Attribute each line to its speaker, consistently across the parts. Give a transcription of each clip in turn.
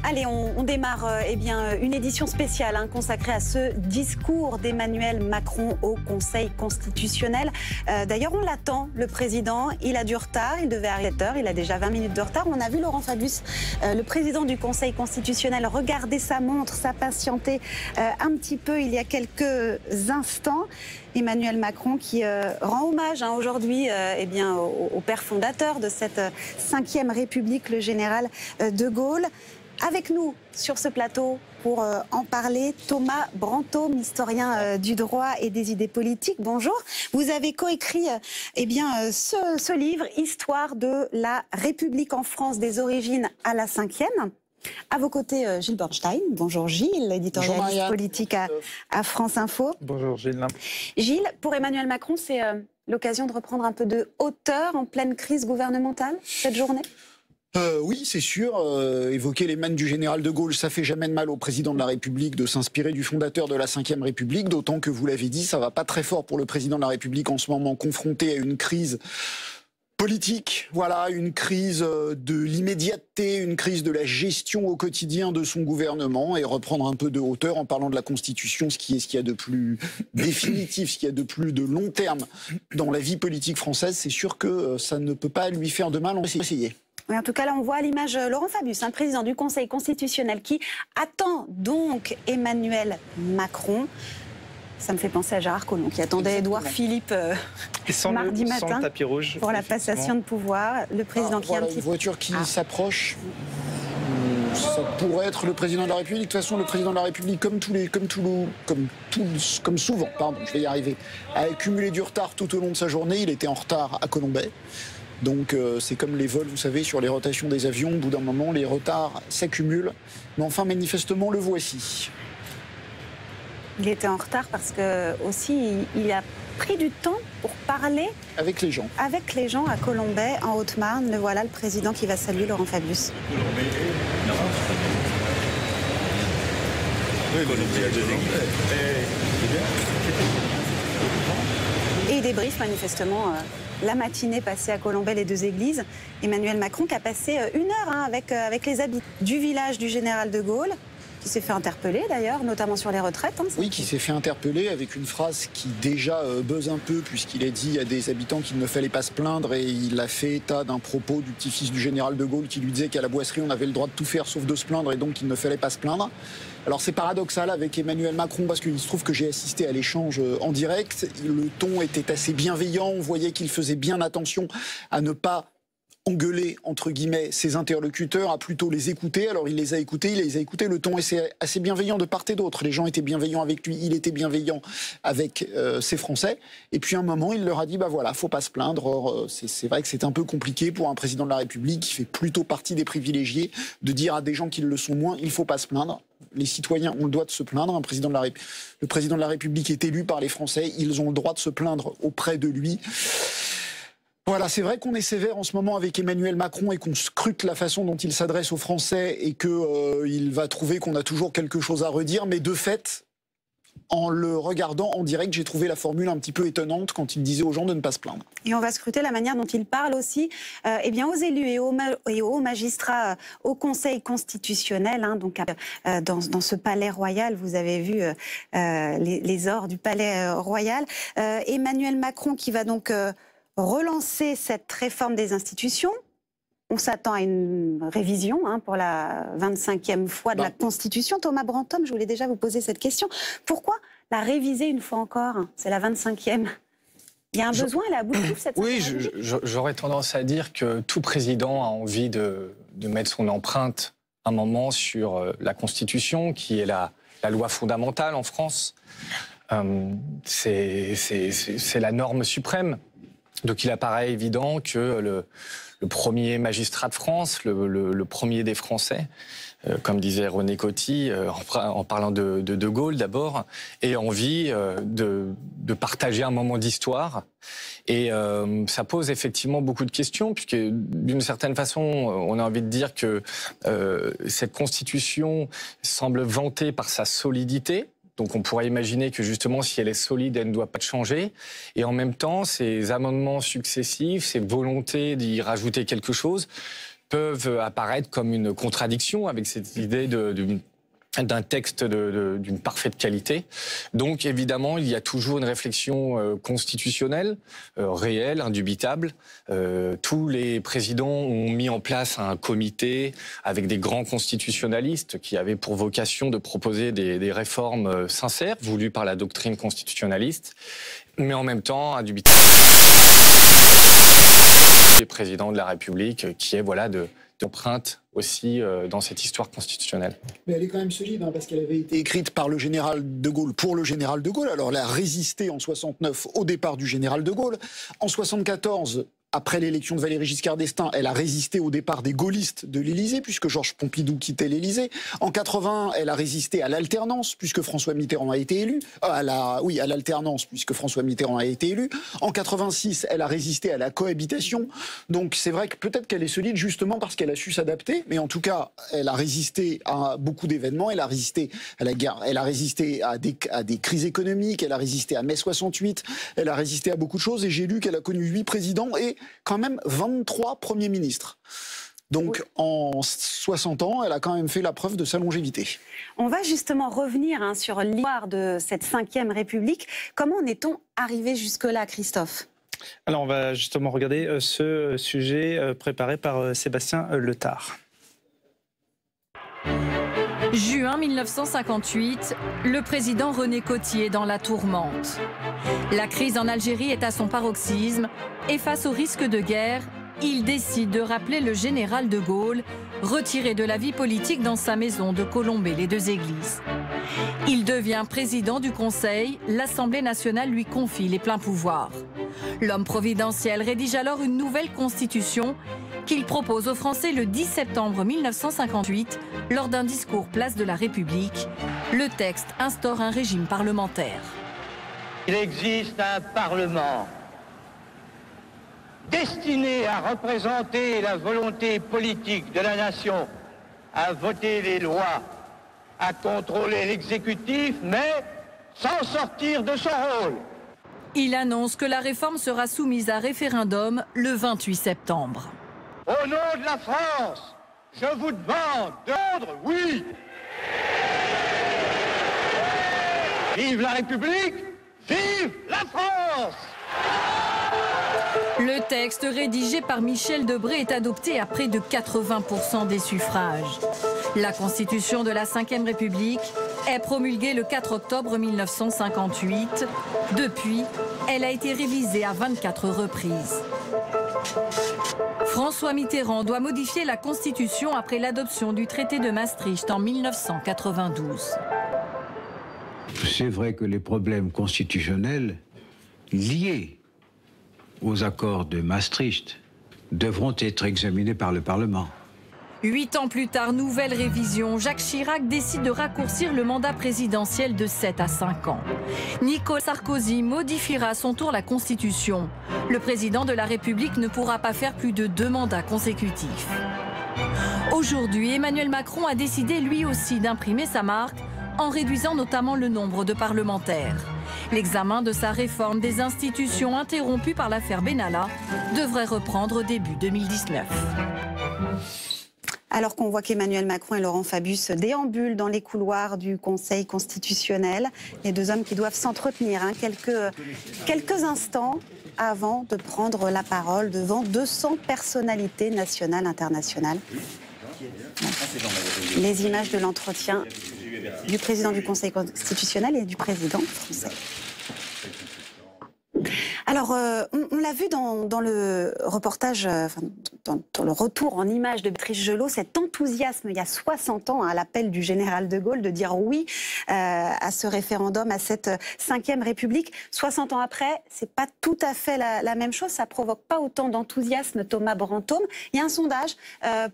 Speaker 1: Allez, on démarre une édition spéciale consacrée à ce discours d'Emmanuel Macron au Conseil constitutionnel. D'ailleurs, on l'attend, le président. Il a du retard, il devait arriver à 7 heures, il a déjà 20 minutes de retard. On a vu Laurent Fabius, le président du Conseil constitutionnel, regarder sa montre, s'impatienter un petit peu il y a quelques instants. Emmanuel Macron qui rend hommage aujourd'hui au père fondateur de cette 5e République, le général de Gaulle. Avec nous sur ce plateau pour en parler, Thomas Brantôme, historien du droit et des idées politiques. Bonjour. Vous avez coécrit ce livre, Histoire de la République en France des origines à la 5e. À vos côtés, Gilles Bernstein. Bonjour Gilles, éditorialiste politique à France Info.
Speaker 2: Bonjour Gilles.
Speaker 1: Gilles, pour Emmanuel Macron, c'est l'occasion de reprendre un peu de hauteur en pleine crise gouvernementale cette journée ?
Speaker 3: Oui, c'est sûr. Évoquer les mannes du général de Gaulle, ça fait jamais de mal au président de la République de s'inspirer du fondateur de la 5e République, d'autant que, vous l'avez dit, ça va pas très fort pour le président de la République en ce moment, confronté à une crise politique, voilà, une crise de l'immédiateté, une crise de la gestion au quotidien de son gouvernement, et reprendre un peu de hauteur en parlant de la Constitution, ce qui y a de plus définitif, ce qui y a de plus de long terme dans la vie politique française. C'est sûr que ça ne peut pas lui faire de mal, on va essayer.
Speaker 1: Oui, en tout cas, là, on voit à l'image Laurent Fabius, le président du Conseil constitutionnel, qui attend donc Emmanuel Macron. Ça me fait penser à Gérard Collomb, qui attendait Édouard Philippe mardi matin
Speaker 2: sans le tapis rouge,
Speaker 1: pour la passation de pouvoir. Le président qui a un petit...
Speaker 3: Une voiture qui s'approche. Ça pourrait être le président de la République. De toute façon, le président de la République, comme souvent, je vais y arriver, a accumulé du retard tout au long de sa journée. Il était en retard à Colombey. Donc c'est comme les vols, vous savez, sur les rotations des avions. Au bout d'un moment, les retards s'accumulent. Mais enfin, manifestement, le voici.
Speaker 1: Il était en retard parce que aussi il a pris du temps pour parler
Speaker 3: avec les gens.
Speaker 1: Avec les gens à Colombey, en Haute-Marne. Le voilà, le président qui va saluer Laurent Fabius. Et il débriefe manifestement la matinée passée à Colombey, les 2 églises. Emmanuel Macron qui a passé 1 heure avec les habitants du village du général de Gaulle, qui s'est fait interpeller d'ailleurs, notamment sur les retraites.
Speaker 3: Oui, qui s'est fait interpeller avec une phrase qui déjà buzz un peu, puisqu'il a dit à des habitants qu'il ne fallait pas se plaindre, et il a fait état d'un propos du petit-fils du général de Gaulle qui lui disait qu'à la Boisserie on avait le droit de tout faire sauf de se plaindre, et donc il ne fallait pas se plaindre. Alors c'est paradoxal avec Emmanuel Macron, parce qu'il se trouve que j'ai assisté à l'échange en direct. Le ton était assez bienveillant, on voyait qu'il faisait bien attention à ne pas engueuler, entre guillemets, ses interlocuteurs, à plutôt les écouter. Alors il les a écoutés, le ton est assez bienveillant de part et d'autre. Les gens étaient bienveillants avec lui, il était bienveillant avec ces Français. Et puis à un moment, il leur a dit, bah voilà, faut pas se plaindre. Or, c'est vrai que c'est un peu compliqué pour un président de la République qui fait plutôt partie des privilégiés de dire à des gens qui le sont moins, il faut pas se plaindre. Les citoyens ont le droit de se plaindre. Le président de la République est élu par les Français, ils ont le droit de se plaindre auprès de lui. Voilà, c'est vrai qu'on est sévère en ce moment avec Emmanuel Macron et qu'on scrute la façon dont il s'adresse aux Français et qu'il va trouver qu'on a toujours quelque chose à redire. Mais de fait, en le regardant en direct, j'ai trouvé la formule un petit peu étonnante quand il disait aux gens de ne pas se plaindre.
Speaker 1: Et on va scruter la manière dont il parle aussi aux élus et aux magistrats au Conseil constitutionnel. Donc, dans ce palais royal, vous avez vu les ors du palais royal. Emmanuel Macron qui va donc... relancer cette réforme des institutions. On s'attend à une révision pour la 25e fois de la Constitution. Thomas Brantôme, je voulais déjà vous poser cette question. Pourquoi la réviser une fois encore? C'est la 25e. Il y a un besoin, elle est à bout de souffle, cette
Speaker 4: Oui, j'aurais tendance à dire que tout président a envie de mettre son empreinte un moment sur la Constitution, qui est la loi fondamentale en France. C'est la norme suprême. Donc il apparaît évident que le premier magistrat de France, le premier des Français, comme disait René Coty, en parlant de Gaulle d'abord, ait envie de partager un moment d'histoire. Et ça pose effectivement beaucoup de questions, puisque d'une certaine façon, on a envie de dire que cette Constitution semble vantée par sa solidité. Donc on pourrait imaginer que justement, si elle est solide, elle ne doit pas changer. Et en même temps, ces amendements successifs, ces volontés d'y rajouter quelque chose, peuvent apparaître comme une contradiction avec cette idée d'un texte d'une parfaite qualité. Donc évidemment, il y a toujours une réflexion constitutionnelle, réelle, indubitable. Tous les présidents ont mis en place un comité avec des grands constitutionnalistes qui avaient pour vocation de proposer des réformes sincères, voulues par la doctrine constitutionnaliste, mais en même temps, indubitable, le président de la République qui est d'empreinte aussi dans cette histoire constitutionnelle.
Speaker 3: Mais elle est quand même solide, hein, parce qu'elle avait été écrite par le général de Gaulle pour le général de Gaulle. Alors elle a résisté en 69 au départ du général de Gaulle. En 74, après l'élection de Valéry Giscard d'Estaing, elle a résisté au départ des gaullistes de l'Élysée, puisque Georges Pompidou quittait l'Élysée. En 80, elle a résisté à l'alternance, puisque François Mitterrand a été élu. À l'alternance, puisque François Mitterrand a été élu. En 86, elle a résisté à la cohabitation. Donc c'est vrai que peut-être qu'elle est solide justement parce qu'elle a su s'adapter, mais en tout cas, elle a résisté à beaucoup d'événements. Elle a résisté à la guerre, elle a résisté à des crises économiques, elle a résisté à mai 68, elle a résisté à beaucoup de choses. Et j'ai lu qu'elle a connu 8 présidents et quand même 23 premiers ministres. Donc oui, en 60 ans, elle a quand même fait la preuve de sa longévité.
Speaker 1: On va justement revenir sur l'histoire de cette 5e République. Comment en est-on arrivé jusque-là, Christophe ?
Speaker 2: Alors on va justement regarder ce sujet préparé par Sébastien Letard.
Speaker 5: Juin 1958, le président René Coty est dans la tourmente. La crise en Algérie est à son paroxysme et face au risque de guerre, il décide de rappeler le général de Gaulle, retiré de la vie politique dans sa maison de Colombey-les-Deux-Églises. Il devient président du Conseil, l'Assemblée nationale lui confie les pleins pouvoirs. L'homme providentiel rédige alors une nouvelle constitution qu'il propose aux Français le 10 septembre 1958 lors d'un discours place de la République. Le texte instaure un régime parlementaire.
Speaker 6: Il existe un Parlement destiné à représenter la volonté politique de la nation, à voter les lois, à contrôler l'exécutif, mais sans sortir de son rôle.
Speaker 5: Il annonce que la réforme sera soumise à référendum le 28 septembre.
Speaker 6: Au nom de la France, je vous demande de répondre oui. Vive la République, vive la France!
Speaker 5: Le texte rédigé par Michel Debré est adopté à près de 80% des suffrages. La Constitution de la 5e République est promulguée le 4 octobre 1958. Depuis, elle a été révisée à 24 reprises. François Mitterrand doit modifier la Constitution après l'adoption du traité de Maastricht en 1992.
Speaker 7: C'est vrai que les problèmes constitutionnels liés aux accords de Maastricht devront être examinés par le Parlement.
Speaker 5: 8 ans plus tard, nouvelle révision. Jacques Chirac décide de raccourcir le mandat présidentiel de 7 à 5 ans. Nicolas Sarkozy modifiera à son tour la Constitution. Le président de la République ne pourra pas faire plus de 2 mandats consécutifs. Aujourd'hui, Emmanuel Macron a décidé lui aussi d'imprimer sa marque en réduisant notamment le nombre de parlementaires. L'examen de sa réforme des institutions interrompue par l'affaire Benalla devrait reprendre début 2019.
Speaker 1: Alors qu'on voit qu'Emmanuel Macron et Laurent Fabius déambulent dans les couloirs du Conseil constitutionnel, les deux hommes qui doivent s'entretenir quelques instants avant de prendre la parole devant 200 personnalités nationales, internationales. Les images de l'entretien du président du Conseil constitutionnel et du président français. Alors, on l'a vu dans le reportage, dans le retour en images de Béatrice Gelot, cet enthousiasme il y a 60 ans à l'appel du général de Gaulle de dire oui à ce référendum, à cette 5e République. 60 ans après, c'est pas tout à fait la même chose, ça provoque pas autant d'enthousiasme, Thomas Brantôme. Il y a un sondage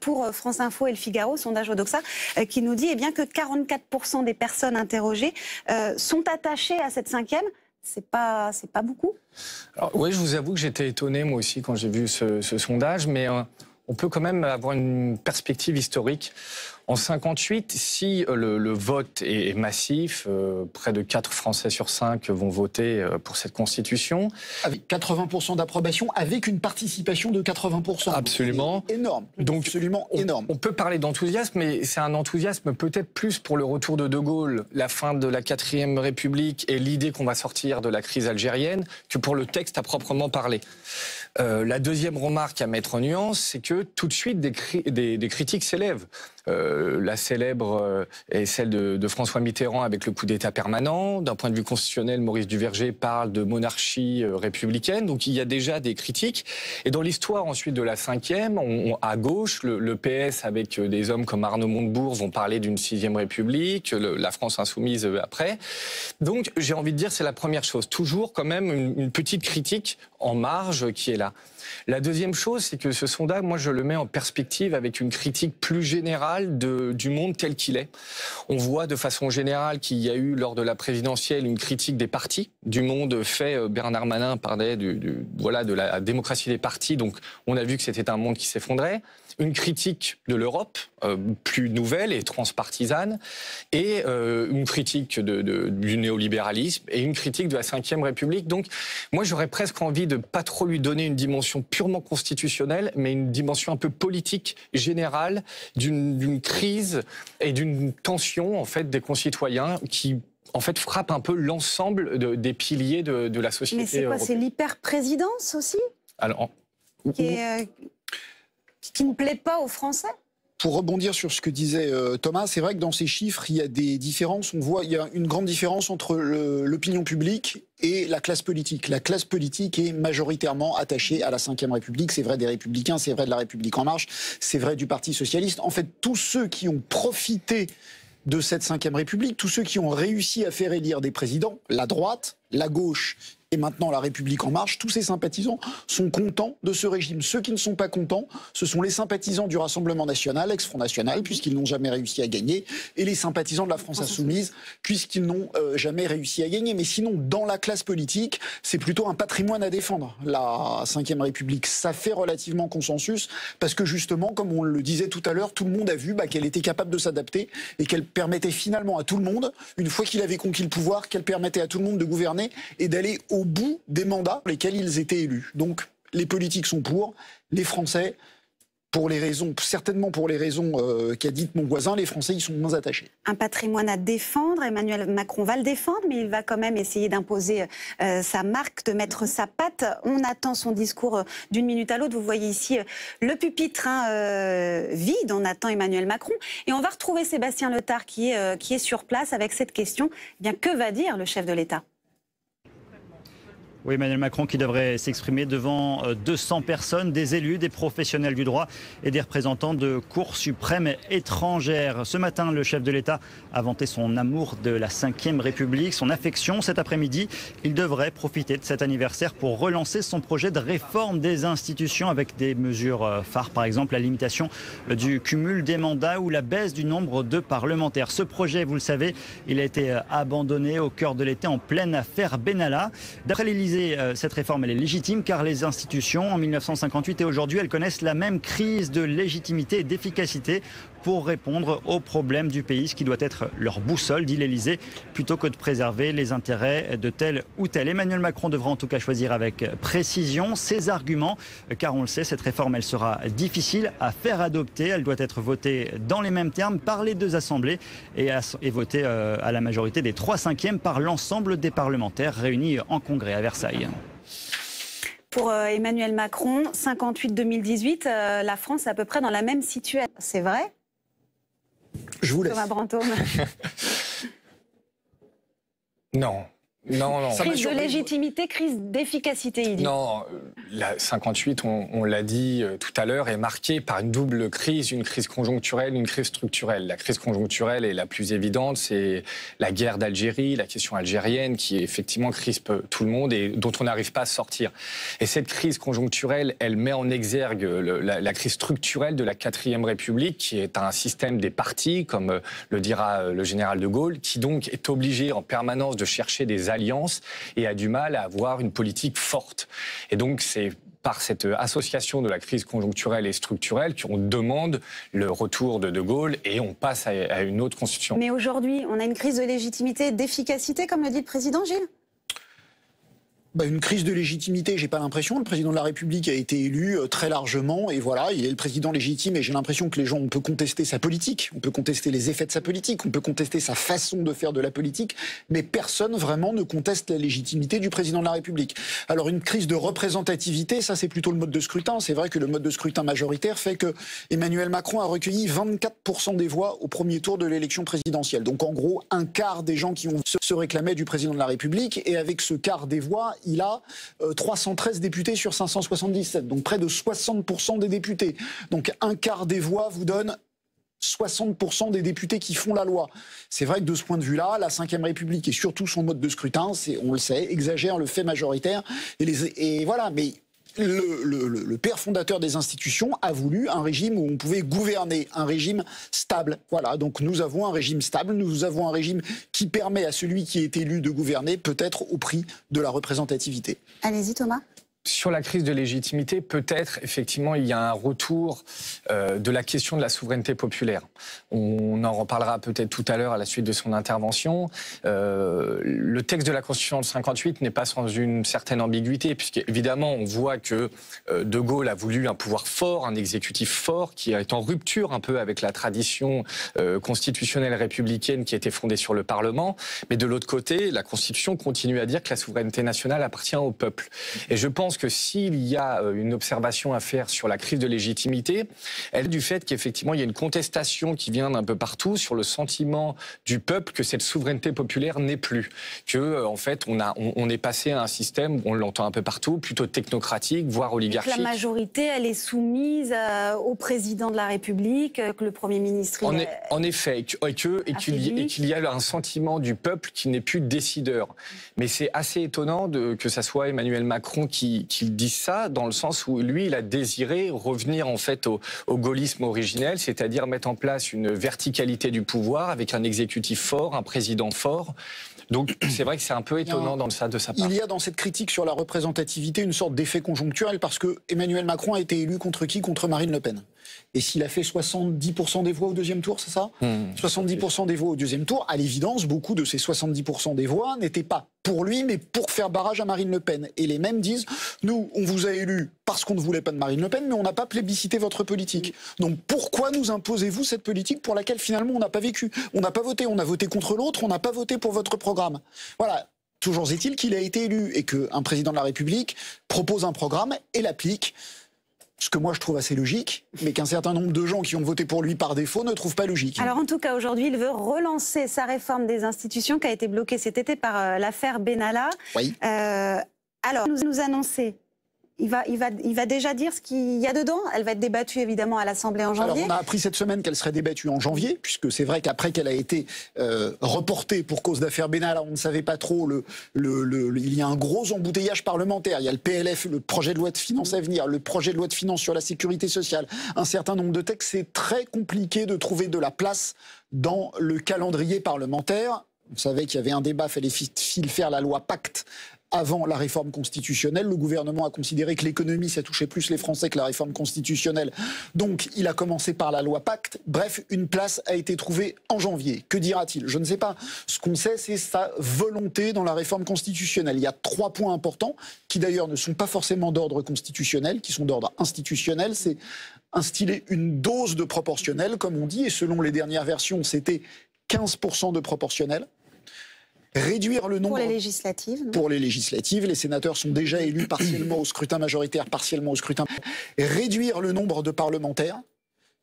Speaker 1: pour France Info et Le Figaro, sondage Odoxa, qui nous dit que 44% des personnes interrogées sont attachées à cette 5e. C'est pas beaucoup.
Speaker 4: Alors, oui, je vous avoue que j'étais étonné moi aussi quand j'ai vu ce sondage, mais on peut quand même avoir une perspective historique. En 58, si le vote est massif, près de 4 Français sur 5 vont voter pour cette Constitution.
Speaker 3: Avec 80% d'approbation, avec une participation de 80%.
Speaker 4: Absolument.
Speaker 3: Énorme. Donc, absolument énorme.
Speaker 4: On peut parler d'enthousiasme, mais c'est un enthousiasme peut-être plus pour le retour de De Gaulle, la fin de la 4e République et l'idée qu'on va sortir de la crise algérienne, que pour le texte à proprement parler. La deuxième remarque à mettre en nuance, c'est que tout de suite des critiques s'élèvent. La célèbre est celle de François Mitterrand avec le coup d'État permanent. D'un point de vue constitutionnel, Maurice Duverger parle de monarchie républicaine. Donc il y a déjà des critiques. Et dans l'histoire ensuite de la 5e, à gauche, le PS avec des hommes comme Arnaud Montebourg vont parler d'une 6e République, la France insoumise après. Donc j'ai envie de dire c'est la première chose. Toujours quand même une petite critique en marge qui est là. La deuxième chose, c'est que ce sondage, moi je le mets en perspective avec une critique plus générale du monde tel qu'il est. On voit de façon générale qu'il y a eu lors de la présidentielle une critique des partis, du monde fait. Bernard Manin parlait de la démocratie des partis, donc on a vu que c'était un monde qui s'effondrait. Une critique de l'Europe, plus nouvelle et transpartisane, et une critique du néolibéralisme et une critique de la 5e République. Donc moi j'aurais presque envie de pas trop lui donner une dimension purement constitutionnelle, mais une dimension un peu politique, générale, d'une crise et d'une tension en fait des concitoyens qui en fait frappe un peu l'ensemble des piliers de la société.
Speaker 1: Mais c'est quoi, c'est l'hyper-présidence aussi?
Speaker 4: Alors,
Speaker 1: qui ne plaît pas aux Français?
Speaker 3: Pour rebondir sur ce que disait Thomas, c'est vrai que dans ces chiffres, il y a des différences. On voit, il y a une grande différence entre l'opinion publique et la classe politique. La classe politique est majoritairement attachée à la 5e République. C'est vrai des Républicains, c'est vrai de la République En Marche, c'est vrai du Parti Socialiste. En fait, tous ceux qui ont profité de cette 5e République, tous ceux qui ont réussi à faire élire des présidents, la droite, la gauche et maintenant la République En Marche, tous ces sympathisants sont contents de ce régime. Ceux qui ne sont pas contents, ce sont les sympathisants du Rassemblement National, ex-Front National, puisqu'ils n'ont jamais réussi à gagner, et les sympathisants de la France Insoumise, puisqu'ils n'ont jamais réussi à gagner. Mais sinon, dans la classe politique, c'est plutôt un patrimoine à défendre. La 5e République, ça fait relativement consensus, parce que justement, comme on le disait tout à l'heure, tout le monde a vu qu'elle était capable de s'adapter, et qu'elle permettait finalement à tout le monde, une fois qu'il avait conquis le pouvoir, qu'elle permettait à tout le monde de gouverner et d'aller au bout des mandats pour lesquels ils étaient élus. Donc les politiques sont pour, les Français, certainement pour les raisons qu'a dites mon voisin, les Français y sont moins attachés.
Speaker 1: Un patrimoine à défendre, Emmanuel Macron va le défendre, mais il va quand même essayer d'imposer sa marque, de mettre sa patte. On attend son discours d'une minute à l'autre. Vous voyez ici le pupitre vide, on attend Emmanuel Macron. Et on va retrouver Sébastien Letard qui est sur place avec cette question. Eh bien, que va dire le chef de l'État ?
Speaker 8: Oui, Emmanuel Macron qui devrait s'exprimer devant 200 personnes, des élus, des professionnels du droit et des représentants de cours suprêmes étrangères. Ce matin, le chef de l'État a vanté son amour de la 5e République, son affection. Cet après-midi, il devrait profiter de cet anniversaire pour relancer son projet de réforme des institutions avec des mesures phares, par exemple la limitation du cumul des mandats ou la baisse du nombre de parlementaires. Ce projet, vous le savez, il a été abandonné au cœur de l'été en pleine affaire Benalla. D'après l'Élysée, cette réforme elle est légitime car les institutions en 1958 et aujourd'hui elles connaissent la même crise de légitimité et d'efficacité pour répondre aux problèmes du pays, ce qui doit être leur boussole, dit l'Élysée, plutôt que de préserver les intérêts de tel ou tel. Emmanuel Macron devra en tout cas choisir avec précision ses arguments, car on le sait, cette réforme elle sera difficile à faire adopter, elle doit être votée dans les mêmes termes par les deux assemblées et votée à la majorité des 3/5 par l'ensemble des parlementaires réunis en congrès à Versailles.
Speaker 1: Pour Emmanuel Macron, 58-2018, la France est à peu près dans la même situation. C'est vrai ?
Speaker 3: Je vous laisse.
Speaker 1: Thomas Brantôme.
Speaker 4: Non. Non, non.
Speaker 1: Crise de légitimité, crise d'efficacité, il dit.
Speaker 4: Non, la 58, on l'a dit tout à l'heure, est marquée par une double crise, une crise conjoncturelle, une crise structurelle. La crise conjoncturelle est la plus évidente, c'est la guerre d'Algérie, la question algérienne qui effectivement crispe tout le monde et dont on n'arrive pas à sortir. Et cette crise conjoncturelle, elle met en exergue la crise structurelle de la 4e République, qui est un système des partis, comme le dira le général de Gaulle, qui donc est obligé en permanence de chercher des alliances et a du mal à avoir une politique forte. Et donc c'est par cette association de la crise conjoncturelle et structurelle qu'on demande le retour de Gaulle et on passe à une autre constitution.
Speaker 1: Mais aujourd'hui, on a une crise de légitimité et d'efficacité, comme le dit le président Gilles ?
Speaker 3: Une crise de légitimité, j'ai pas l'impression. Le président de la République a été élu très largement et voilà, il est le président légitime et j'ai l'impression que les gens, on peut contester sa politique, on peut contester les effets de sa politique, on peut contester sa façon de faire de la politique, mais personne vraiment ne conteste la légitimité du président de la République. Alors une crise de représentativité, ça c'est plutôt le mode de scrutin. C'est vrai que le mode de scrutin majoritaire fait que Emmanuel Macron a recueilli 24% des voix au premier tour de l'élection présidentielle. Donc en gros, un quart des gens qui se réclamaient du président de la République et avec ce quart des voix, il a 313 députés sur 577, donc près de 60% des députés. Donc un quart des voix vous donne 60% des députés qui font la loi. C'est vrai que de ce point de vue-là, la Ve République et surtout son mode de scrutin, on le sait, exagère le fait majoritaire. Et voilà, mais le père fondateur des institutions a voulu un régime où on pouvait gouverner, un régime stable. Voilà, donc nous avons un régime stable, nous avons un régime qui permet à celui qui est élu de gouverner, peut-être au prix de la représentativité.
Speaker 1: Allez-y Thomas.
Speaker 4: Sur la crise de légitimité, peut-être, effectivement, il y a un retour de la question de la souveraineté populaire. On en reparlera peut-être tout à l'heure à la suite de son intervention. Le texte de la Constitution de 58 n'est pas sans une certaine ambiguïté, puisqu'évidemment, on voit que De Gaulle a voulu un pouvoir fort, un exécutif fort, qui est en rupture un peu avec la tradition constitutionnelle républicaine qui était fondée sur le Parlement. Mais de l'autre côté, la Constitution continue à dire que la souveraineté nationale appartient au peuple. Et je pense que s'il y a une observation à faire sur la crise de légitimité, elle est du fait qu'effectivement il y a une contestation qui vient d'un peu partout sur le sentiment du peuple que cette souveraineté populaire n'est plus, que en fait on est passé à un système, on l'entend un peu partout, plutôt technocratique, voire oligarchique.
Speaker 1: La majorité, elle est soumise au président de la République, que le Premier ministre.
Speaker 4: En effet, qu'il y a un sentiment du peuple qui n'est plus décideur. Mais c'est assez étonnant que ça soit Emmanuel Macron qu'il dise ça, dans le sens où lui, il a désiré revenir en fait au gaullisme originel, c'est-à-dire mettre en place une verticalité du pouvoir avec un exécutif fort, un président fort. Donc c'est vrai que c'est un peu étonnant de sa part.
Speaker 3: Il y a dans cette critique sur la représentativité une sorte d'effet conjoncturel parce que Emmanuel Macron a été élu contre qui? Contre Marine Le Pen. Et s'il a fait 70% des voix au deuxième tour, c'est ça 70% des voix au deuxième tour, à l'évidence, beaucoup de ces 70% des voix n'étaient pas pour lui, mais pour faire barrage à Marine Le Pen. Et les mêmes disent, nous, on vous a élu parce qu'on ne voulait pas de Marine Le Pen, mais on n'a pas plébiscité votre politique. Donc pourquoi nous imposez-vous cette politique pour laquelle finalement on n'a pas vécu? On n'a pas voté, on a voté contre l'autre, on n'a pas voté pour votre programme. Voilà. Toujours est-il qu'il a été élu et qu'un président de la République propose un programme et l'applique. Ce que moi je trouve assez logique, mais qu'un certain nombre de gens qui ont voté pour lui par défaut ne trouvent pas logique.
Speaker 1: Alors en tout cas, aujourd'hui, il veut relancer sa réforme des institutions qui a été bloquée cet été par l'affaire Benalla.
Speaker 3: Oui.
Speaker 1: Alors, nous annoncer, il va déjà dire ce qu'il y a dedans. Elle va être débattue évidemment à l'Assemblée en janvier.
Speaker 3: Alors on a appris cette semaine qu'elle serait débattue en janvier, puisque c'est vrai qu'après qu'elle a été reportée pour cause d'affaire Benalla, on ne savait pas trop, il y a un gros embouteillage parlementaire. Il y a le PLF, le projet de loi de finances à venir, le projet de loi de finances sur la sécurité sociale, un certain nombre de textes. C'est très compliqué de trouver de la place dans le calendrier parlementaire. On savait qu'il y avait un débat, il fallait faire la loi Pacte avant la réforme constitutionnelle. Le gouvernement a considéré que l'économie, ça touchait plus les Français que la réforme constitutionnelle. Donc, il a commencé par la loi Pacte. Bref, une place a été trouvée en janvier. Que dira-t-il? Je ne sais pas. Ce qu'on sait, c'est sa volonté dans la réforme constitutionnelle. Il y a 3 points importants, qui d'ailleurs ne sont pas forcément d'ordre constitutionnel, qui sont d'ordre institutionnel. C'est instiller une dose de proportionnel, comme on dit, et selon les dernières versions, c'était 15% de proportionnel. Réduire le nombre...
Speaker 1: Pour les législatives. Non?
Speaker 3: Pour les législatives, les sénateurs sont déjà élus partiellement au scrutin majoritaire, partiellement au scrutin... Réduire le nombre de parlementaires,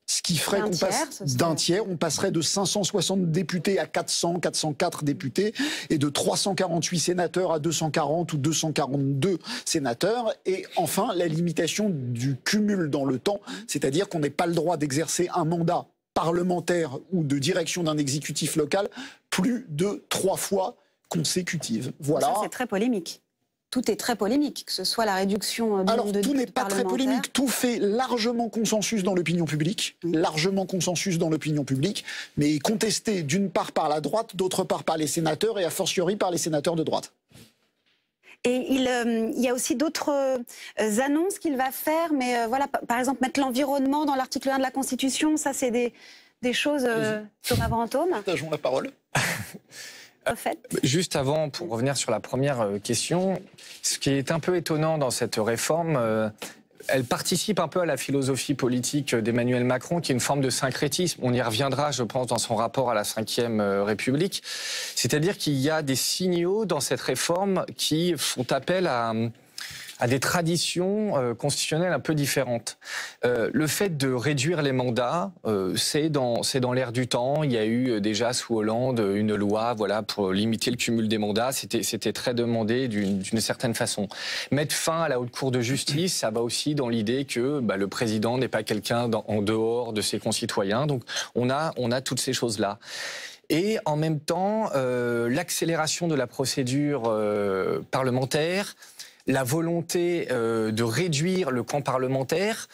Speaker 3: ce qui ferait qu'on passe d'un tiers, on passerait de 560 députés à 400, 404 députés, et de 348 sénateurs à 240 ou 242 sénateurs. Et enfin, la limitation du cumul dans le temps, c'est-à-dire qu'on n'ait pas le droit d'exercer un mandat parlementaire ou de direction d'un exécutif local plus de 3 fois consécutives. Voilà.
Speaker 1: Ça, c'est très polémique. Tout est très polémique, que ce soit la réduction du nombre de
Speaker 3: tout n'est pas très polémique. Tout fait largement consensus dans l'opinion publique, mais est contesté d'une part par la droite, d'autre part par les sénateurs et a fortiori par les sénateurs de droite.
Speaker 1: Et il y a aussi d'autres annonces qu'il va faire, mais voilà, par exemple, mettre l'environnement dans l'article 1 de la Constitution, ça c'est des choses, Thomas Brantôme.
Speaker 3: Partageons la parole.
Speaker 4: Juste avant, pour revenir sur la première question, ce qui est un peu étonnant dans cette réforme, elle participe un peu à la philosophie politique d'Emmanuel Macron, qui est une forme de syncrétisme. On y reviendra, je pense, dans son rapport à la Ve République. C'est-à-dire qu'il y a des signaux dans cette réforme qui font appel à des traditions constitutionnelles un peu différentes. Le fait de réduire les mandats, c'est dans l'air du temps. Il y a eu déjà sous Hollande une loi, voilà, pour limiter le cumul des mandats. C'était très demandé d'une certaine façon. Mettre fin à la Haute Cour de justice, ça va aussi dans l'idée que le président n'est pas quelqu'un en dehors de ses concitoyens. Donc on a toutes ces choses-là. Et en même temps, l'accélération de la procédure parlementaire, la volonté de réduire le camp parlementaire,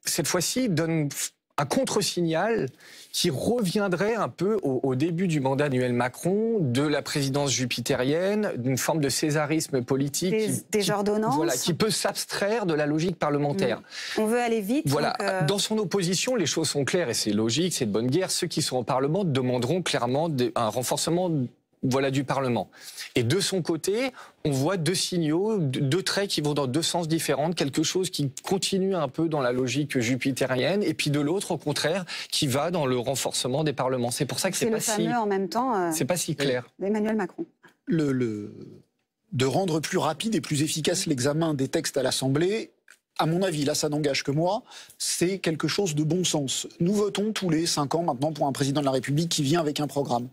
Speaker 4: cette fois-ci, donne un contre-signal qui reviendrait un peu au début du mandat d'Emmanuel Macron, de la présidence jupitérienne, d'une forme de césarisme politique
Speaker 1: des ordonnances.
Speaker 4: Voilà, qui peut s'abstraire de la logique parlementaire.
Speaker 1: On veut aller vite.
Speaker 4: Voilà.
Speaker 1: Donc
Speaker 4: Dans son opposition, les choses sont claires et c'est logique, c'est de bonne guerre. Ceux qui sont au Parlement demanderont clairement un renforcement du Parlement. Et de son côté, on voit deux signaux, deux traits qui vont dans deux sens différents, quelque chose qui continue un peu dans la logique jupitérienne, et puis de l'autre, au contraire, qui va dans le renforcement des parlements. C'est pour ça que c'est pas
Speaker 1: le fameux en même temps.
Speaker 4: C'est pas si clair.
Speaker 1: Emmanuel Macron.
Speaker 3: De rendre plus rapide et plus efficace l'examen des textes à l'Assemblée, à mon avis, là ça n'engage que moi, c'est quelque chose de bon sens. Nous votons tous les 5 ans maintenant pour un président de la République qui vient avec un programme.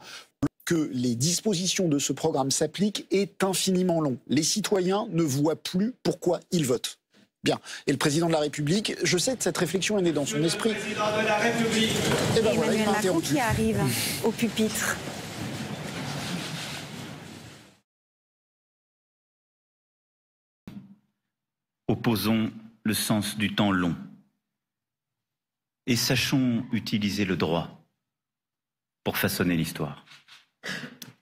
Speaker 3: Que les dispositions de ce programme s'appliquent est infiniment long. Les citoyens ne voient plus pourquoi ils votent. Bien. Et le président de la République, je sais que cette réflexion est née dans son esprit.
Speaker 6: Le président de la République.
Speaker 3: Et ben voilà,
Speaker 1: Emmanuel Macron qui arrive au pupitre.
Speaker 9: Opposons le sens du temps long et sachons utiliser le droit pour façonner l'histoire.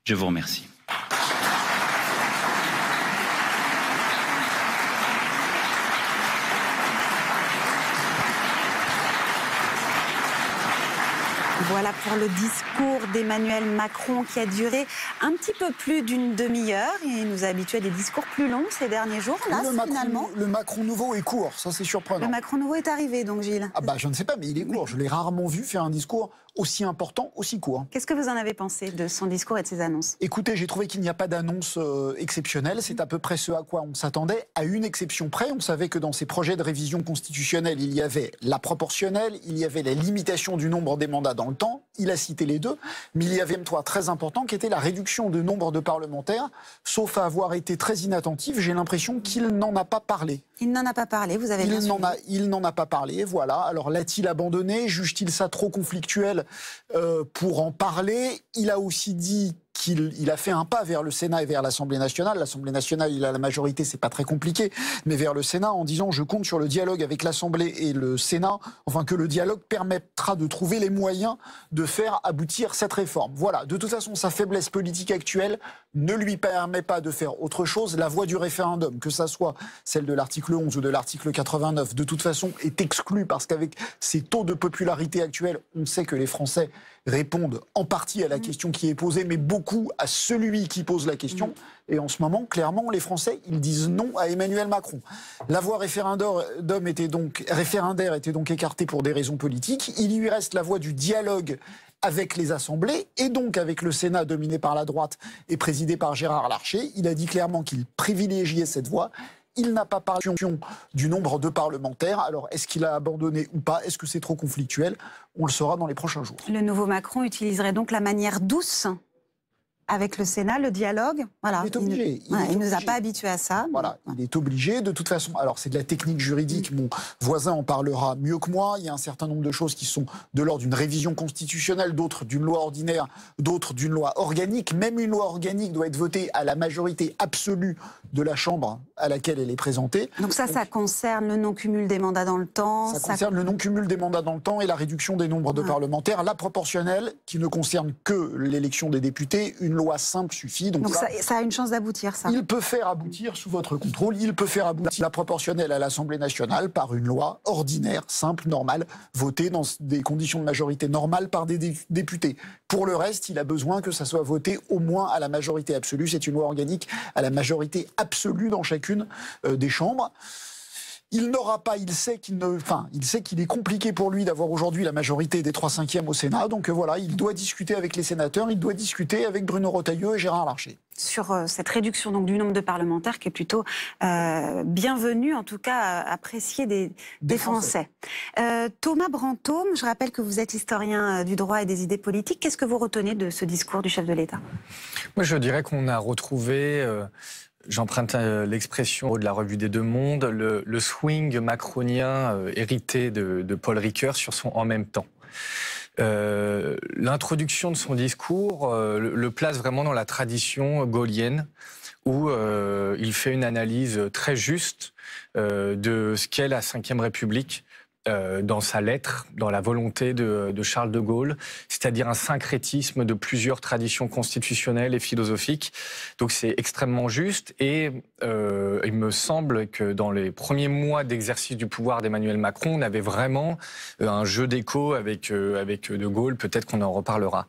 Speaker 9: Je vous remercie.
Speaker 1: Voilà pour le discours d'Emmanuel Macron qui a duré un petit peu plus d'une demi-heure. Il nous a habitués à des discours plus longs ces derniers jours. Là, finalement,
Speaker 3: le Macron nouveau est court, ça c'est surprenant.
Speaker 1: Le Macron nouveau est arrivé, donc Gilles.
Speaker 3: Ah bah je ne sais pas, mais il est court. Je l'ai rarement vu faire un discours aussi important, aussi court.
Speaker 1: Qu'est-ce que vous en avez pensé de son discours et de ses annonces?
Speaker 3: Écoutez, j'ai trouvé qu'il n'y a pas d'annonce exceptionnelle. C'est à peu près ce à quoi on s'attendait. À une exception près, on savait que dans ces projets de révision constitutionnelle, il y avait la proportionnelle, il y avait la limitation du nombre des mandats dans le temps. Il a cité les deux. Mais il y avait un point très important qui était la réduction du nombre de parlementaires. Sauf à avoir été très inattentif, j'ai l'impression qu'il n'en a pas parlé.
Speaker 1: Il n'en a pas parlé, vous avez bien suivi.
Speaker 3: Il n'en a pas parlé, voilà. Alors l'a-t-il abandonné? Juge-t-il ça trop conflictuel pour en parler? Il a aussi dit qu'il a fait un pas vers le Sénat et vers l'Assemblée nationale. L'Assemblée nationale, il a la majorité, c'est pas très compliqué, mais vers le Sénat en disant je compte sur le dialogue avec l'Assemblée et le Sénat, enfin que le dialogue permettra de trouver les moyens de faire aboutir cette réforme. Voilà, de toute façon, sa faiblesse politique actuelle ne lui permet pas de faire autre chose. La voie du référendum, que ça soit celle de l'article 11 ou de l'article 89, de toute façon est exclue parce qu'avec ces taux de popularité actuels, on sait que les Français répondent en partie à la question qui est posée, mais beaucoup à celui qui pose la question. Et en ce moment, clairement, les Français, ils disent non à Emmanuel Macron. La voie référendaire était donc écartée pour des raisons politiques. Il lui reste la voie du dialogue avec les assemblées et donc avec le Sénat dominé par la droite et présidé par Gérard Larcher. Il a dit clairement qu'il privilégiait cette voie. Il n'a pas parlé du nombre de parlementaires. Alors, est-ce qu'il a abandonné ou pas? Est-ce que c'est trop conflictuel? On le saura dans les prochains jours.
Speaker 1: Le nouveau Macron utiliserait donc la manière douce avec le Sénat, le dialogue. Voilà.
Speaker 3: Il est obligé.
Speaker 1: Il ne nous a pas habitués à ça.
Speaker 3: Voilà, il est obligé. De toute façon, alors c'est de la technique juridique. Mon voisin en parlera mieux que moi. Il y a un certain nombre de choses qui sont de l'ordre d'une révision constitutionnelle, d'autres d'une loi ordinaire, d'autres d'une loi organique. Même une loi organique doit être votée à la majorité absolue de la Chambre à laquelle elle est présentée.
Speaker 1: Donc ça concerne le non-cumul des mandats dans le temps.
Speaker 3: Ça concerne le non-cumul des mandats dans le temps et la réduction des nombres de parlementaires. La proportionnelle, qui ne concerne que l'élection des députés. Une loi simple suffit. Donc
Speaker 1: ça a une chance d'aboutir, ça.
Speaker 3: Il peut faire aboutir, sous votre contrôle, il peut faire aboutir la proportionnelle à l'Assemblée nationale par une loi ordinaire, simple, normale, votée dans des conditions de majorité normales par des députés. Pour le reste, il a besoin que ça soit voté au moins à la majorité absolue. C'est une loi organique à la majorité absolue dans chacune des chambres. Il n'aura pas, il sait qu'il est compliqué pour lui d'avoir aujourd'hui la majorité des 3/5 au Sénat. Donc voilà, il doit discuter avec les sénateurs, il doit discuter avec Bruno Retailleau et Gérard Larcher.
Speaker 1: Sur cette réduction donc, du nombre de parlementaires qui est plutôt bienvenue, en tout cas appréciée des Français. Thomas Brantôme, je rappelle que vous êtes historien du droit et des idées politiques. Qu'est-ce que vous retenez de ce discours du chef de l'État?
Speaker 4: Moi, je dirais qu'on a retrouvé... J'emprunte l'expression de la Revue des Deux Mondes, le swing macronien hérité de Paul Ricoeur sur son « en même temps ». L'introduction de son discours le place vraiment dans la tradition gaullienne où il fait une analyse très juste de ce qu'est la Ve République dans sa lettre, dans la volonté de Charles de Gaulle, c'est-à-dire un syncrétisme de plusieurs traditions constitutionnelles et philosophiques. Donc c'est extrêmement juste et il me semble que dans les premiers mois d'exercice du pouvoir d'Emmanuel Macron, on avait vraiment un jeu d'écho avec de Gaulle, peut-être qu'on en reparlera.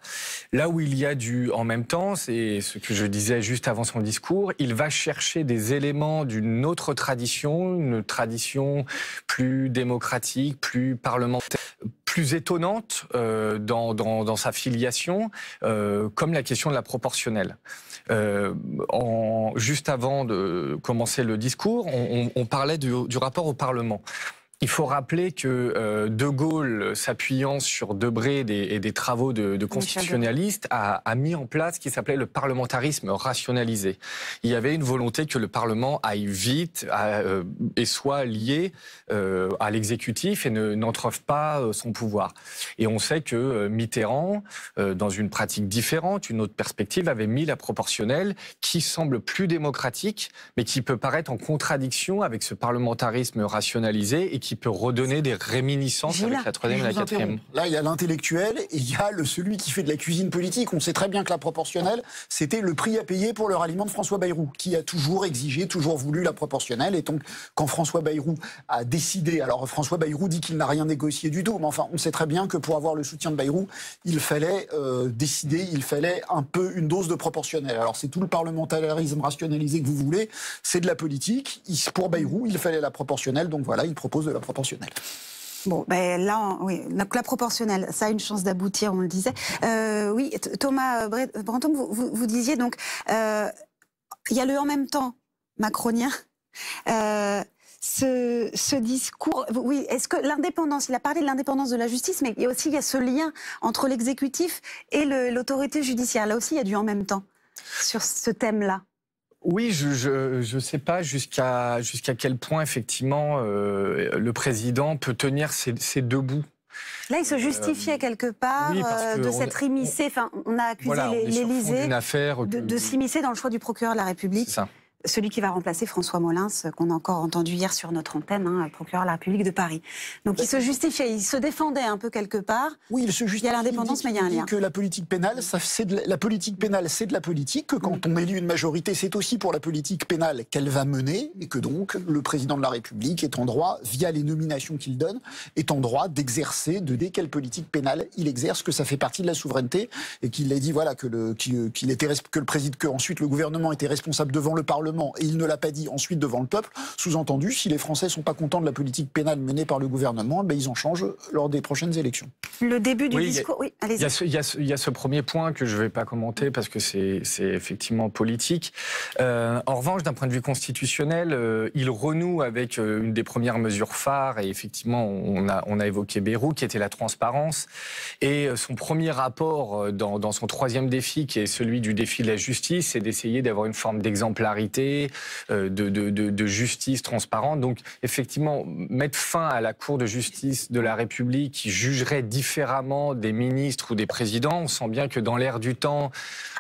Speaker 4: Là où il y a du en même temps, c'est ce que je disais juste avant son discours, il va chercher des éléments d'une autre tradition, une tradition plus démocratique, plus parlementaire, plus étonnante dans sa filiation, comme la question de la proportionnelle. Juste avant de commencer le discours, on parlait du rapport au Parlement. Il faut rappeler que De Gaulle, s'appuyant sur Debré et des travaux de constitutionnalistes, a mis en place ce qui s'appelait le parlementarisme rationalisé. Il y avait une volonté que le Parlement aille vite et soit lié à l'exécutif et n'entrave pas son pouvoir. Et on sait que Mitterrand, dans une pratique différente, une autre perspective, avait mis la proportionnelle qui semble plus démocratique, mais qui peut paraître en contradiction avec ce parlementarisme rationalisé et qui peut redonner des réminiscences avec la troisième et la quatrième.
Speaker 3: Là, il y a l'intellectuel et il y a celui qui fait de la cuisine politique. On sait très bien que la proportionnelle, c'était le prix à payer pour le ralliement de François Bayrou, qui a toujours exigé, toujours voulu la proportionnelle. Et donc, quand François Bayrou a décidé... Alors, François Bayrou dit qu'il n'a rien négocié du tout, mais enfin, on sait très bien que pour avoir le soutien de Bayrou, il fallait décider, il fallait un peu une dose de proportionnelle. Alors, c'est tout le parlementarisme rationalisé que vous voulez, c'est de la politique. Pour Bayrou, il fallait la proportionnelle, donc voilà, il propose de la proportionnelle.
Speaker 1: Bon, ben là, oui, la proportionnelle, ça a une chance d'aboutir, on le disait. Oui, Thomas Brantôme, vous disiez donc, il y a le en même temps macronien. Ce discours, oui, est-ce que l'indépendance, il a parlé de l'indépendance de la justice, mais il y a aussi ce lien entre l'exécutif et l'autorité judiciaire. Là aussi, il y a du en même temps sur ce thème-là.
Speaker 4: Oui, je sais pas jusqu'à quel point, effectivement, le président peut tenir ses deux bouts.
Speaker 1: Là, il se justifiait quelque part de s'être immiscé. Enfin, on a accusé l'Élysée de s'immiscer dans le choix du procureur de la République. C'est ça. Celui qui va remplacer François Molins, qu'on a encore entendu hier sur notre antenne, le procureur de la République de Paris. Donc il se justifiait, il se défendait un peu quelque part.
Speaker 3: Oui, il se justifie.
Speaker 1: Il y a l'indépendance, mais il y a un lien.
Speaker 3: Que la politique pénale, c'est de la politique pénale, c'est de la politique. Que quand on élit une majorité, c'est aussi pour la politique pénale qu'elle va mener, et que donc le président de la République est en droit, via les nominations qu'il donne, est en droit d'exercer, de dès quelle politique pénale il exerce, que ça fait partie de la souveraineté, et qu'il a dit voilà ensuite le gouvernement était responsable devant le Parlement. Et il ne l'a pas dit ensuite devant le peuple. Sous-entendu, si les Français ne sont pas contents de la politique pénale menée par le gouvernement, ben ils en changent lors des prochaines élections.
Speaker 1: Le début du discours, oui, allez-y.
Speaker 4: Il y a ce premier point que je ne vais pas commenter parce que c'est effectivement politique. En revanche, d'un point de vue constitutionnel, il renoue avec une des premières mesures phares, et effectivement, on a évoqué Bayrou, qui était la transparence. Et son premier rapport dans son troisième défi, qui est celui du défi de la justice, c'est d'essayer d'avoir une forme d'exemplarité liberté, de justice transparente. Donc effectivement, mettre fin à la Cour de justice de la République qui jugerait différemment des ministres ou des présidents, on sent bien que dans l'air du temps,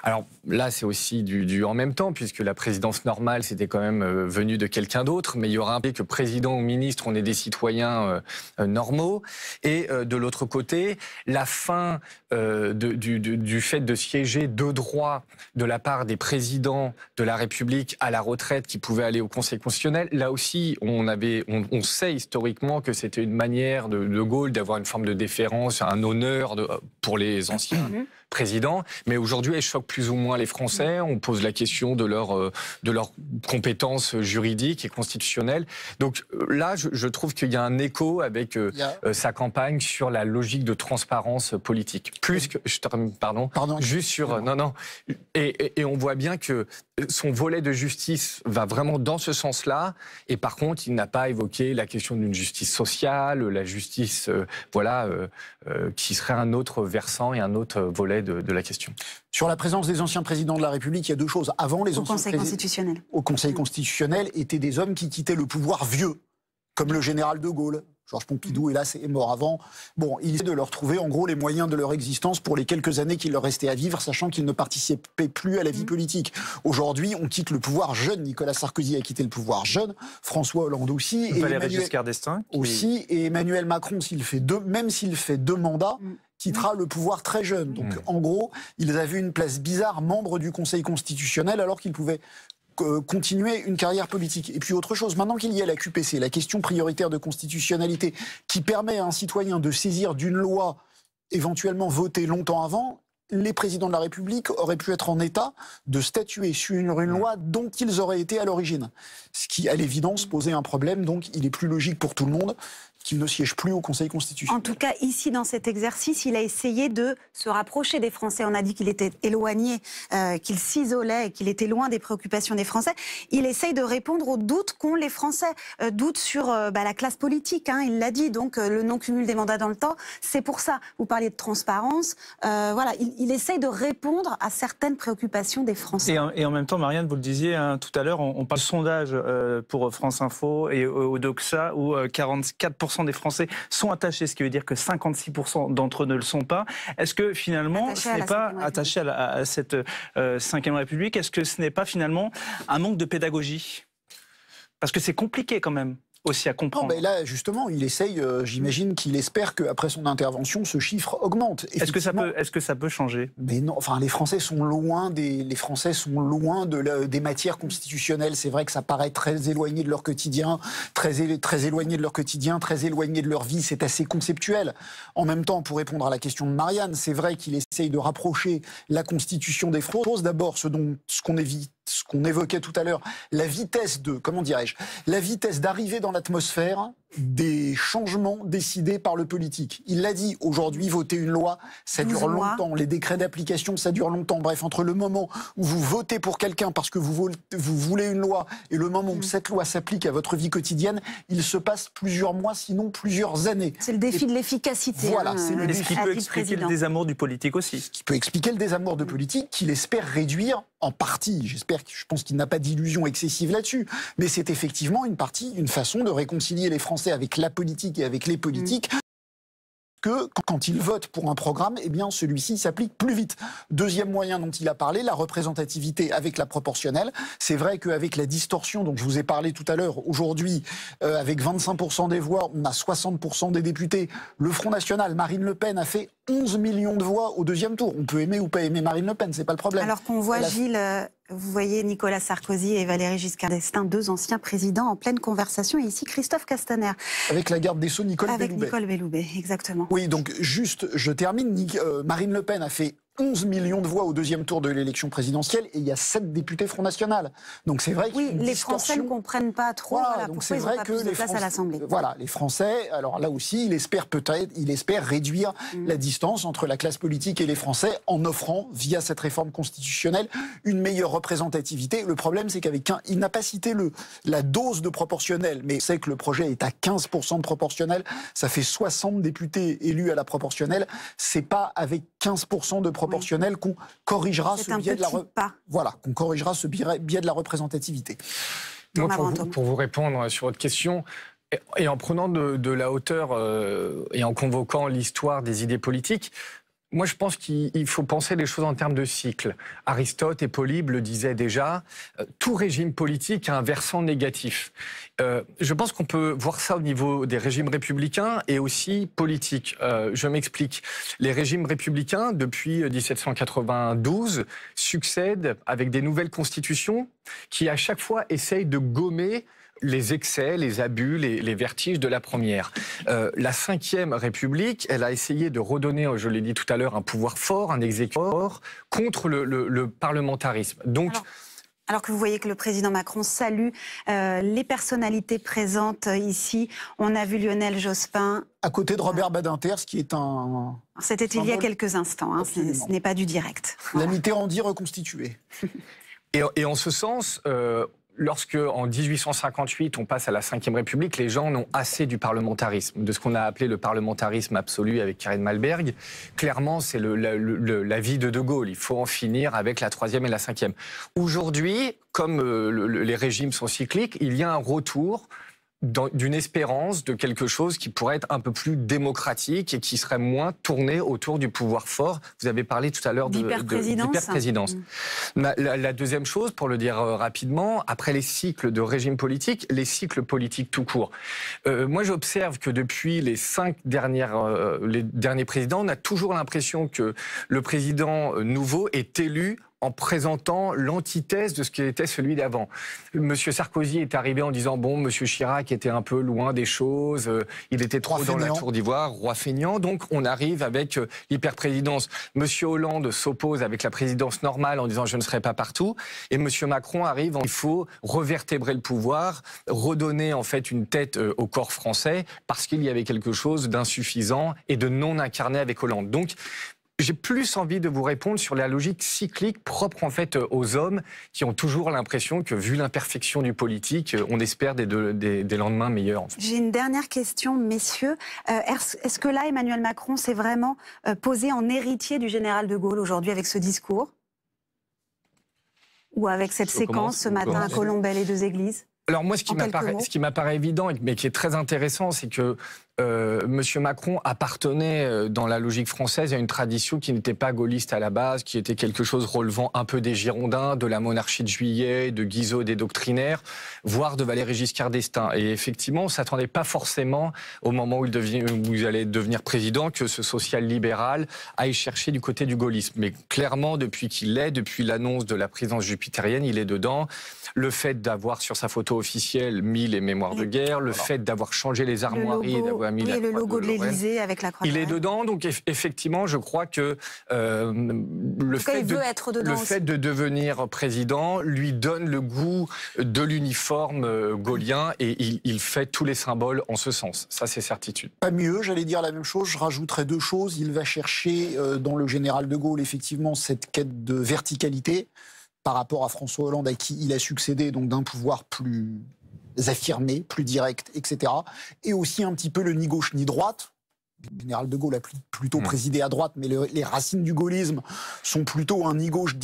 Speaker 4: alors là c'est aussi du en même temps, puisque la présidence normale c'était quand même venu de quelqu'un d'autre, mais il y aura un peu que président ou ministre, on est des citoyens normaux. Et de l'autre côté, la fin du fait de siéger de droit de la part des présidents de la République à la retraite qui pouvaient aller au Conseil constitutionnel. Là aussi, on sait historiquement que c'était une manière de Gaulle d'avoir une forme de déférence, un honneur pour les anciens présidents. Mais aujourd'hui, elle choque plus ou moins les Français. On pose la question de leurs compétences juridiques et constitutionnelles. Donc là, je trouve qu'il y a un écho avec sa campagne sur la logique de transparence politique. Plus que, pardon, juste sur... Non. Et on voit bien que son volet de justice va vraiment dans ce sens-là. Et par contre, il n'a pas évoqué la question d'une justice sociale, la justice, qui serait un autre versant et un autre volet de la question.
Speaker 3: Sur la présence des anciens présidents de la République, il y a deux choses. Avant, les anciens
Speaker 1: Conseil constitutionnel.
Speaker 3: Au Conseil constitutionnel étaient des hommes qui quittaient le pouvoir vieux, comme le général de Gaulle. Georges Pompidou, hélas, est mort avant. Bon, il essaie de leur trouver, en gros, les moyens de leur existence pour les quelques années qu'il leur restait à vivre, sachant qu'ils ne participaient plus à la vie politique. Aujourd'hui, on quitte le pouvoir jeune. Nicolas Sarkozy a quitté le pouvoir jeune. François Hollande aussi.
Speaker 2: Valéry Giscard d'Estaing.
Speaker 3: Aussi. Et Emmanuel Macron, même s'il fait 2 mandats, quittera le pouvoir très jeune. Donc, en gros, ils avaient une place bizarre, membre du Conseil constitutionnel, alors qu'ils pouvaient continuer une carrière politique. Et puis autre chose, maintenant qu'il y a la QPC, la question prioritaire de constitutionnalité, qui permet à un citoyen de saisir d'une loi éventuellement votée longtemps avant, les présidents de la République auraient pu être en état de statuer sur une loi dont ils auraient été à l'origine. Ce qui, à l'évidence, posait un problème, donc il est plus logique pour tout le monde qu'il ne siège plus au Conseil constitutionnel.
Speaker 1: En tout cas, ici, dans cet exercice, il a essayé de se rapprocher des Français. On a dit qu'il était éloigné, qu'il s'isolait, qu'il était loin des préoccupations des Français. Il essaye de répondre aux doutes qu'ont les Français. Doutes sur la classe politique, hein, il l'a dit, donc le non-cumul des mandats dans le temps. C'est pour ça, vous parliez de transparence. Voilà, il essaye de répondre à certaines préoccupations des Français.
Speaker 2: Et en même temps, Marianne, vous le disiez hein, tout à l'heure, on parle de sondage pour France Info et au Doxa où 44% des Français sont attachés, ce qui veut dire que 56% d'entre eux ne le sont pas. Est-ce que finalement, ce n'est pas attaché à cette 5e République, est-ce que ce n'est pas finalement un manque de pédagogie? Parce que c'est compliqué quand même aussi à comprendre.
Speaker 3: Non, mais là, justement, il essaye, j'imagine qu'il espère qu'après son intervention, ce chiffre augmente.
Speaker 2: Est-ce que ça peut changer? Mais
Speaker 3: non, enfin, les Français sont loin des matières constitutionnelles. C'est vrai que ça paraît très éloigné de leur quotidien, très éloigné de leur quotidien, très éloigné de leur vie. C'est assez conceptuel. En même temps, pour répondre à la question de Marianne, c'est vrai qu'il essaye de rapprocher la Constitution des Français. D'abord, ce qu'on évoquait tout à l'heure, la vitesse d'arriver dans l'atmosphère des changements décidés par le politique. Il l'a dit, aujourd'hui, voter une loi, ça dure longtemps. Les décrets d'application, ça dure longtemps. Bref, entre le moment où vous votez pour quelqu'un parce que vous voulez une loi et le moment où cette loi s'applique à votre vie quotidienne, il se passe plusieurs mois, sinon plusieurs années.
Speaker 1: C'est le défi de l'efficacité.
Speaker 3: Voilà, c'est le défi.
Speaker 2: Ce qui peut expliquer le désamour du politique aussi.
Speaker 3: Ce qui peut expliquer le désamour de politique qu'il espère réduire en partie. Je pense qu'il n'a pas d'illusion excessive là-dessus. Mais c'est effectivement une façon de réconcilier les Français avec la politique et avec les politiques. Que quand il vote pour un programme, eh bien celui-ci s'applique plus vite. Deuxième moyen dont il a parlé, la représentativité avec la proportionnelle. C'est vrai qu'avec la distorsion dont je vous ai parlé tout à l'heure, aujourd'hui, avec 25% des voix, on a 60% des députés. Le Front National, Marine Le Pen, a fait 11 millions de voix au 2e tour. On peut aimer ou pas aimer Marine Le Pen, c'est pas le problème.
Speaker 1: Alors qu'on voit, Gilles, vous voyez Nicolas Sarkozy et Valéry Giscard d'Estaing, 2 anciens présidents en pleine conversation, et ici Christophe Castaner.
Speaker 3: Avec la garde des Sceaux, Nicole Belloubet.
Speaker 1: Avec Nicole Belloubet, exactement.
Speaker 3: Oui, donc juste, je termine. Marine Le Pen a fait 11 millions de voix au 2e tour de l'élection présidentielle et il y a 7 députés Front National. Donc c'est vrai qu'il y a une
Speaker 1: les
Speaker 3: distorsion.
Speaker 1: Français ne comprennent pas trop
Speaker 3: donc c'est
Speaker 1: pourquoi
Speaker 3: vrai
Speaker 1: ils n'ont pas
Speaker 3: que
Speaker 1: plus de place à l'Assemblée.
Speaker 3: Voilà, les Français, alors là aussi, il espère réduire la distance entre la classe politique et les Français en offrant, via cette réforme constitutionnelle, une meilleure représentativité. Le problème, c'est il n'a pas cité la dose de proportionnel, mais c'est que le projet est à 15% de proportionnel. Ça fait 60 députés élus à la proportionnelle. C'est pas avec 15% de proportionnel proportionnelle qu'on corrigera ce biais de qu'on corrigera ce biais de la représentativité.
Speaker 4: Moi, pour vous répondre sur votre question, et en prenant de la hauteur et en convoquant l'histoire des idées politiques, moi, je pense qu'il faut penser les choses en termes de cycle. Aristote et Polybe le disaient déjà, tout régime politique a un versant négatif. Je pense qu'on peut voir ça au niveau des régimes républicains et aussi politiques. Je m'explique. Les régimes républicains, depuis 1792, succèdent avec des nouvelles constitutions qui, à chaque fois, essayent de gommer les excès, les abus, les vertiges de la première. La Ve République, elle a essayé de redonner, je l'ai dit tout à l'heure, un pouvoir fort, un exécutif fort, contre le parlementarisme. Donc,
Speaker 1: alors que vous voyez que le président Macron salue les personnalités présentes ici, on a vu Lionel Jospin.
Speaker 3: À côté de Robert Badinter, ce qui est un...
Speaker 1: C'était il y a quelques instants, hein, ce n'est pas du direct.
Speaker 3: La Mitterrandie reconstituée.
Speaker 4: Et en ce sens... Lorsque, en 1858, on passe à la Ve République, les gens n'ont assez du parlementarisme, de ce qu'on a appelé le parlementarisme absolu avec Karine Malberg. Clairement, c'est la vie de Gaulle. Il faut en finir avec la Troisième et la Cinquième. Aujourd'hui, comme les régimes sont cycliques, il y a un retour d'une espérance de quelque chose qui pourrait être un peu plus démocratique et qui serait moins tourné autour du pouvoir fort. Vous avez parlé tout à l'heure d'hyperprésidence. La deuxième chose, pour le dire rapidement, après les cycles de régime politique, les cycles politiques tout court. Moi, j'observe que depuis les derniers présidents, on a toujours l'impression que le président nouveau est élu en présentant l'antithèse de ce qui était celui d'avant. Monsieur Sarkozy est arrivé en disant, bon, Monsieur Chirac était un peu loin des choses, il était trop dans la tour d'ivoire, roi feignant, donc on arrive avec l'hyperprésidence. Monsieur Hollande s'oppose avec la présidence normale en disant, je ne serai pas partout, et Monsieur Macron arrive en, il faut revertébrer le pouvoir, redonner en fait une tête au corps français, parce qu'il y avait quelque chose d'insuffisant et de non incarné avec Hollande. Donc, j'ai plus envie de vous répondre sur la logique cyclique propre en fait aux hommes qui ont toujours l'impression que, vu l'imperfection du politique, on espère des lendemains meilleurs. En fait.
Speaker 1: J'ai une dernière question, messieurs. Est-ce que là, Emmanuel Macron s'est vraiment posé en héritier du général de Gaulle aujourd'hui avec ce discours? Ou avec cette séquence ce matin à Colombelles et deux églises?
Speaker 4: Alors moi, ce qui m'apparaît évident, mais qui est très intéressant, c'est que M. Macron appartenait dans la logique française à une tradition qui n'était pas gaulliste à la base, qui était quelque chose relevant un peu des Girondins, de la monarchie de Juillet, de Guizot, des doctrinaires, voire de Valéry Giscard d'Estaing. Et effectivement, on ne s'attendait pas forcément, au moment où il allait devenir président, que ce social-libéral aille chercher du côté du gaullisme. Mais clairement, depuis l'annonce de la présidence jupitérienne, il est dedans. Le fait d'avoir sur sa photo officielle mis les mémoires de guerre, le fait d'avoir changé les armoiries, d'avoir mis
Speaker 1: le logo de l'Élysée avec la croix.
Speaker 4: Il est dedans, donc effectivement, je crois que le fait de devenir président lui donne le goût de l'uniforme gaullien et il fait tous les symboles en ce sens. Ça, c'est certitude.
Speaker 3: Pas mieux, j'allais dire la même chose. Je rajouterais deux choses. Il va chercher dans le général de Gaulle, effectivement, cette quête de verticalité par rapport à François Hollande, à qui il a succédé, donc d'un pouvoir plus affirmé, plus direct, etc. Et aussi un petit peu le ni gauche ni droite. Le général de Gaulle a plutôt présidé à droite, mais les racines du gaullisme sont plutôt un ni gauche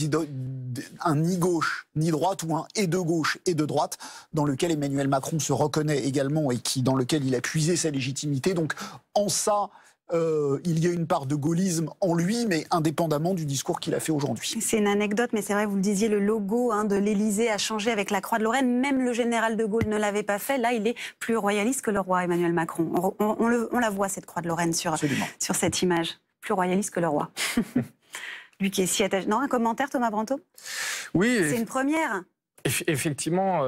Speaker 3: ni droite ou un et de gauche et de droite, dans lequel Emmanuel Macron se reconnaît également et dans lequel il a puisé sa légitimité. Donc en ça, il y a une part de gaullisme en lui, mais indépendamment du discours qu'il a fait aujourd'hui.
Speaker 1: C'est une anecdote, mais c'est vrai, vous le disiez, le logo de l'Élysée a changé avec la croix de Lorraine. Même le général de Gaulle ne l'avait pas fait. Là, il est plus royaliste que le roi Emmanuel Macron. On la voit, cette croix de Lorraine, sur cette image. Plus royaliste que le roi. Lui qui est si attaché. Non, un commentaire, Thomas Branteau?
Speaker 4: Oui.
Speaker 1: C'est une première.
Speaker 4: Effectivement,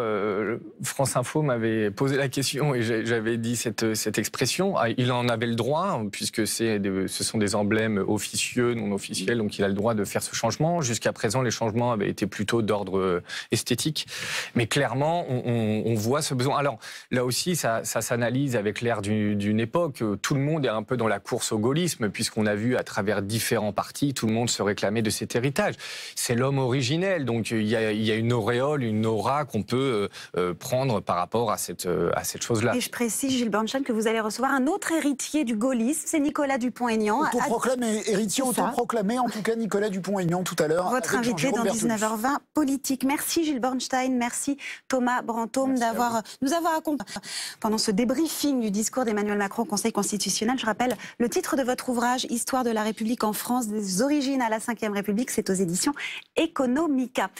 Speaker 4: France Info m'avait posé la question et j'avais dit cette expression. Il en avait le droit, puisque ce sont des emblèmes officieux, non officiels, donc il a le droit de faire ce changement. Jusqu'à présent, les changements avaient été plutôt d'ordre esthétique. Mais clairement, on voit ce besoin. Alors, là aussi, ça s'analyse avec l'ère d'une époque. Tout le monde est un peu dans la course au gaullisme, puisqu'on a vu à travers différents partis, tout le monde se réclamait de cet héritage. C'est l'homme originel, donc il y a une auréole, une aura qu'on peut prendre par rapport à cette chose-là.
Speaker 1: Et je précise, Gilles Bornstein, que vous allez recevoir un autre héritier du gaullisme, c'est Nicolas Dupont-Aignan.
Speaker 3: Autoproclamé, héritier autoproclamé, en tout cas Nicolas Dupont-Aignan tout à l'heure.
Speaker 1: Votre invité dans 19h20 politique. Merci Gilles Bornstein, merci Thomas Brantôme nous avoir accompagnés pendant ce débriefing du discours d'Emmanuel Macron au Conseil constitutionnel. Je rappelle le titre de votre ouvrage, Histoire de la République en France, des origines à la Ve République, c'est aux éditions Economica.